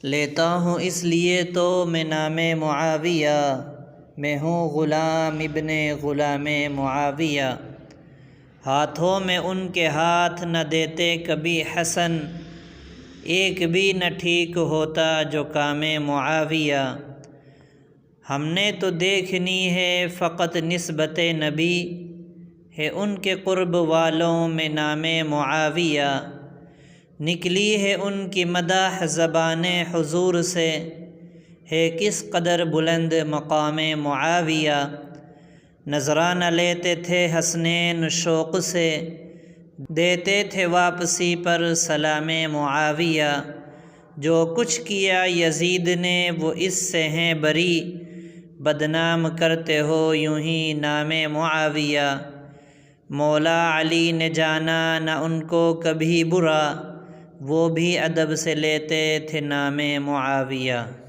لیتا ہوں اس لیے تو میں نام معاویہ، میں ہوں غلام ابن غلام معاویہ۔ ہاتھوں میں ان کے ہاتھ نہ دیتے کبھی حسن، ایک بھی نہ ٹھیک ہوتا جو کام معاویہ۔ ہم نے تو دیکھنی ہے فقط نسبت نبی، ہے ان کے قرب والوں میں نام معاویہ۔ نکلی ہے ان کی مدح زبان حضور سے، ہے کس قدر بلند مقام معاویہ۔ نذرانہ لیتے تھے حسنین شوق سے، دیتے تھے واپسی پر سلام معاویہ۔ جو کچھ کیا یزید نے وہ اس سے ہیں بری، بدنام کرتے ہو یوں ہی نام معاویہ۔ مولا علی نے جانا نہ ان کو کبھی برا، وہ بھی ادب سے لیتے تھے نام معاویہ۔